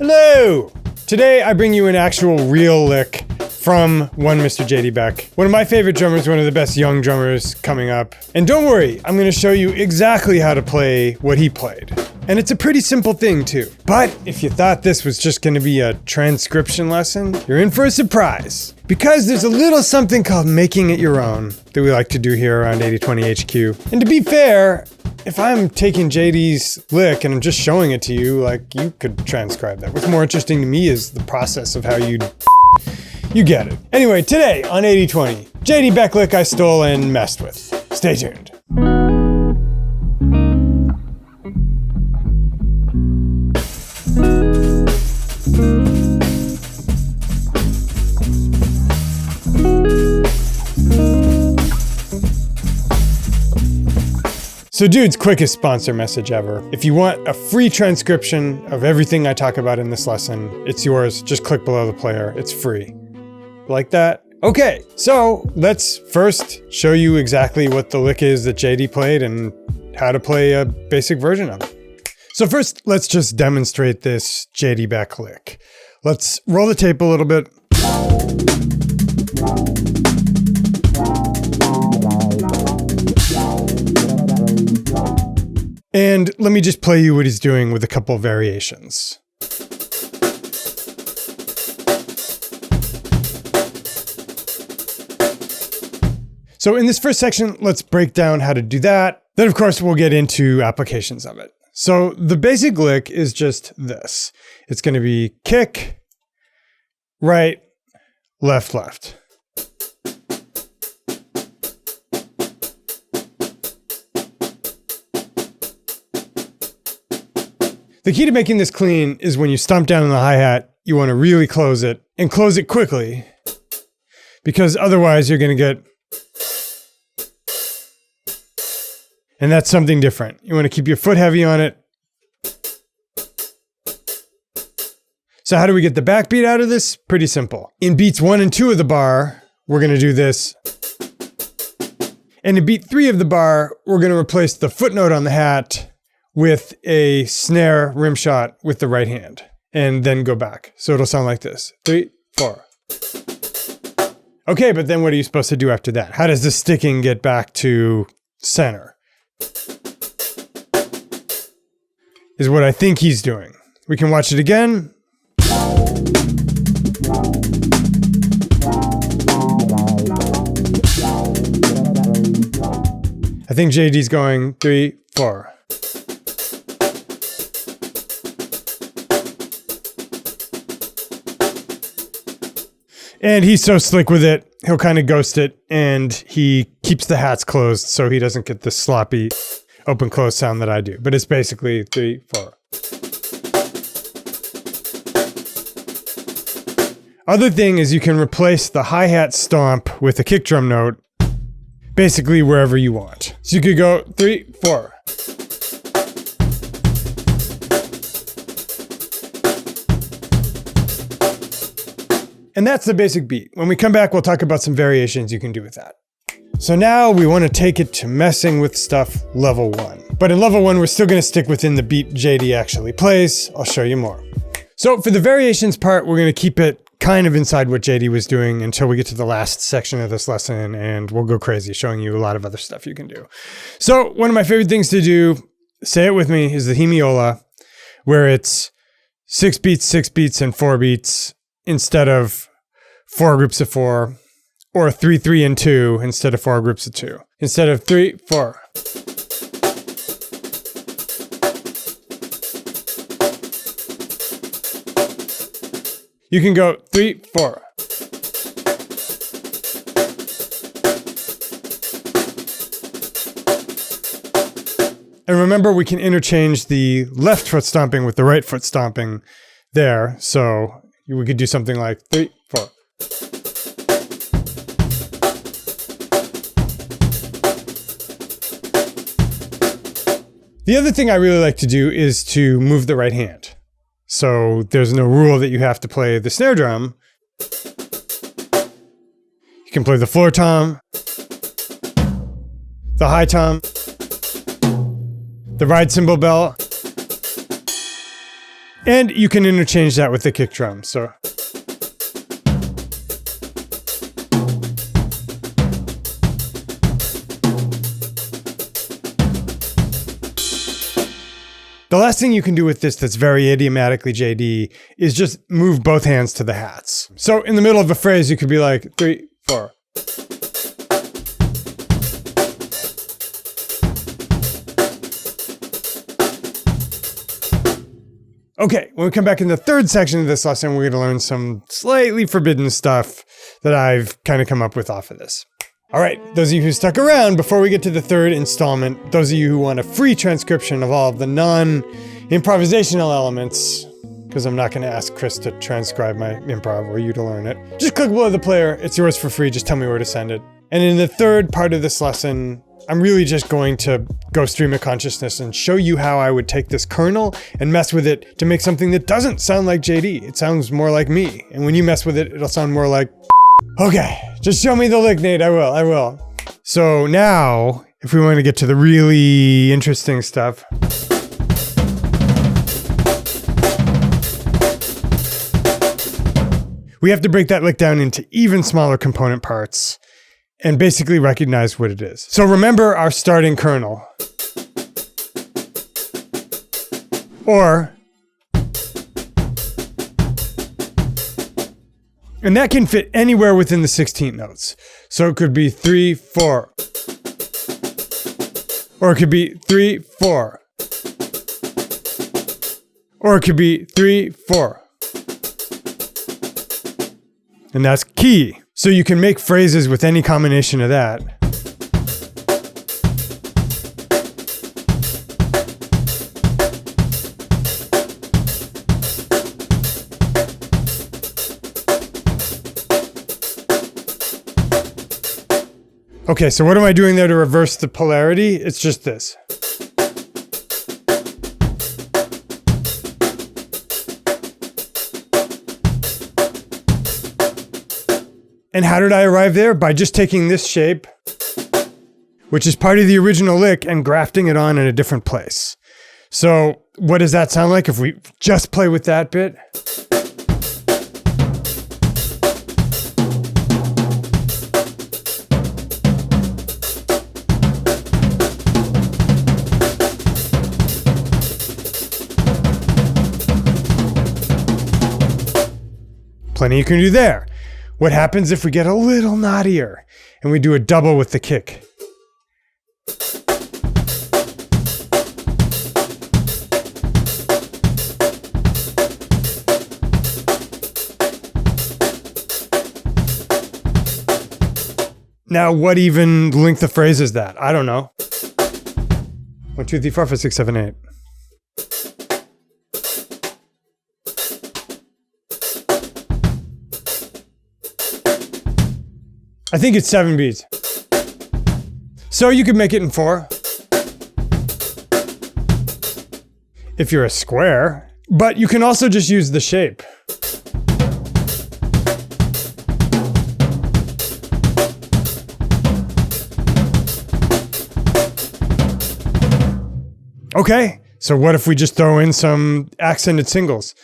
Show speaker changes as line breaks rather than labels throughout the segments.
Hello! Today I bring you an actual real lick from one Mr. JD Beck. One of my favorite drummers, one of the best young drummers coming up. And don't worry, I'm gonna show you exactly how to play what he played. And it's a pretty simple thing too. But if you thought this was just gonna be a transcription lesson, you're in for a surprise. Because there's a little something called making it your own that we like to do here around 8020 HQ. And to be fair, if I'm taking JD's lick and I'm just showing it to you, like, you could transcribe that. What's more interesting to me is the process of how you get it. Anyway, today on 8020, JD Beck lick I stole and messed with. Stay tuned. So dude's quickest sponsor message ever. If you want a free transcription of everything I talk about in this lesson, it's yours. Just click below the player. It's free. Like that? Okay, so let's first show you exactly what the lick is that JD played and how to play a basic version of it. So first, let's just demonstrate this JD Beck lick. Let's roll the tape a little bit. And let me just play you what he's doing with a couple variations. So in this first section, let's break down how to do that. Then of course, we'll get into applications of it. So the basic lick is just this. It's going to be kick, right, left, left. The key to making this clean is when you stomp down on the hi-hat, you want to really close it and close it quickly, because otherwise you're going to get, and that's something different. You want to keep your foot heavy on it. So how do we get the backbeat out of this? Pretty simple. In beats 1 and 2 of the bar, we're going to do this. And in beat 3 of the bar, we're going to replace the footnote on the hat with a snare rim shot with the right hand, and then go back. So it'll sound like this. 3, 4. Okay, but then what are you supposed to do after that? How does the sticking get back to center? Is what I think he's doing. We can watch it again. I think JD's going 3, 4. And he's so slick with it, he'll kind of ghost it, and he keeps the hats closed so he doesn't get the sloppy open-close sound that I do. But it's basically 3, 4. Other thing is you can replace the hi-hat stomp with a kick drum note basically wherever you want. So you could go 3, 4. And that's the basic beat. When we come back, we'll talk about some variations you can do with that. So now we want to take it to messing with stuff level 1. But in level 1, we're still going to stick within the beat JD actually plays. I'll show you more. So for the variations part, we're going to keep it kind of inside what JD was doing until we get to the last section of this lesson, and we'll go crazy showing you a lot of other stuff you can do. So one of my favorite things to do, say it with me, is the hemiola, where it's 6 beats, and 4 beats instead of 4 groups of 4, or 3, 3, and 2 instead of 4 groups of 2. Instead of 3, 4. You can go 3, 4. And remember, we can interchange the left foot stomping with the right foot stomping there. So we could do something like 3, 4. The other thing I really like to do is to move the right hand. So there's no rule that you have to play the snare drum. You can play the floor tom, the high tom, the ride cymbal bell, And you can interchange that with the kick drum. So. The last thing you can do with this that's very idiomatically JD is just move both hands to the hats. So in the middle of a phrase, you could be like 3, 4. Okay, when we come back in the third section of this lesson, we're going to learn some slightly forbidden stuff that I've kind of come up with off of this. All right, those of you who stuck around, before we get to the third installment, those of you who want a free transcription of all of the non-improvisational elements, because I'm not going to ask Chris to transcribe my improv or you to learn it, just click below the player. It's yours for free. Just tell me where to send it. And in the third part of this lesson, I'm really just going to go stream of consciousness and show you how I would take this kernel and mess with it to make something that doesn't sound like JD. It sounds more like me. And when you mess with it, it'll sound more like... Okay, just show me the lick, Nate. I will. So now, if we want to get to the really interesting stuff. We have to break that lick down into even smaller component parts and basically recognize what it is. So remember our starting kernel. And that can fit anywhere within the 16th notes. So it could be 3, 4. Or it could be 3, 4. Or it could be 3, 4. And that's key. So you can make phrases with any combination of that. Okay, so what am I doing there to reverse the polarity? It's just this. And how did I arrive there? By just taking this shape, which is part of the original lick, and grafting it on in a different place. So what does that sound like if we just play with that bit? Plenty you can do there. What happens if we get a little naughtier and we do a double with the kick? Now, what even length of phrase is that? I don't know. 1, 2, 3, 4, 5, 6, 7, 8. I think it's 7 beats. So you could make it in 4. If you're a square. But you can also just use the shape. Okay, so what if we just throw in some accented singles?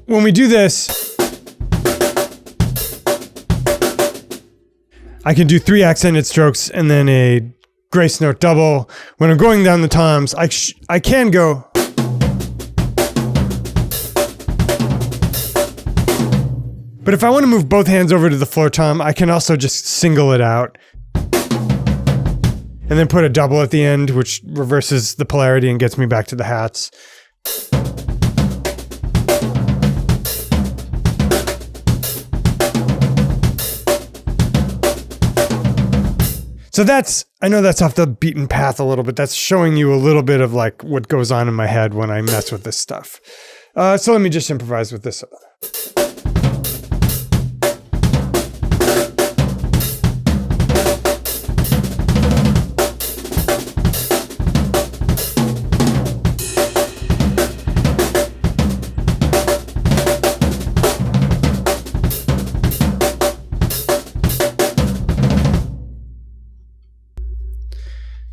When we do this, I can do 3 accented strokes and then a grace note double. When I'm going down the toms, I can go. But if I want to move both hands over to the floor tom, I can also just single it out. And then put a double at the end, which reverses the polarity and gets me back to the hats. So I know that's off the beaten path a little bit. That's showing you a little bit of like what goes on in my head when I mess with this stuff. So let me just improvise with this.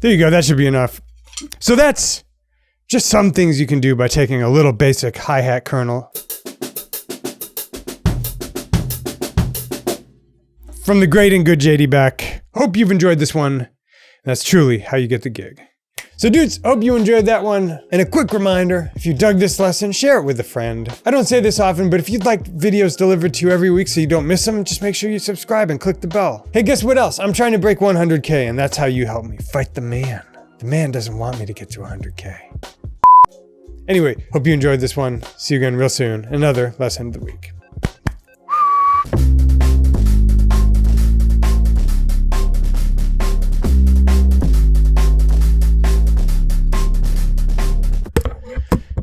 There you go, that should be enough. So that's just some things you can do by taking a little basic hi-hat kernel. From the great and good JD Beck. Hope you've enjoyed this one. That's truly how you get the gig. So dudes, hope you enjoyed that one. And a quick reminder, if you dug this lesson, share it with a friend. I don't say this often, but if you'd like videos delivered to you every week so you don't miss them, just make sure you subscribe and click the bell. Hey, guess what else? I'm trying to break 100K, and that's how you help me fight the man. The man doesn't want me to get to 100K. Anyway, hope you enjoyed this one. See you again real soon. Another lesson of the week.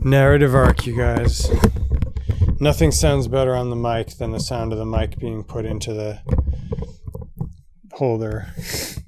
Narrative arc, you guys. Nothing sounds better on the mic than the sound of the mic being put into the holder.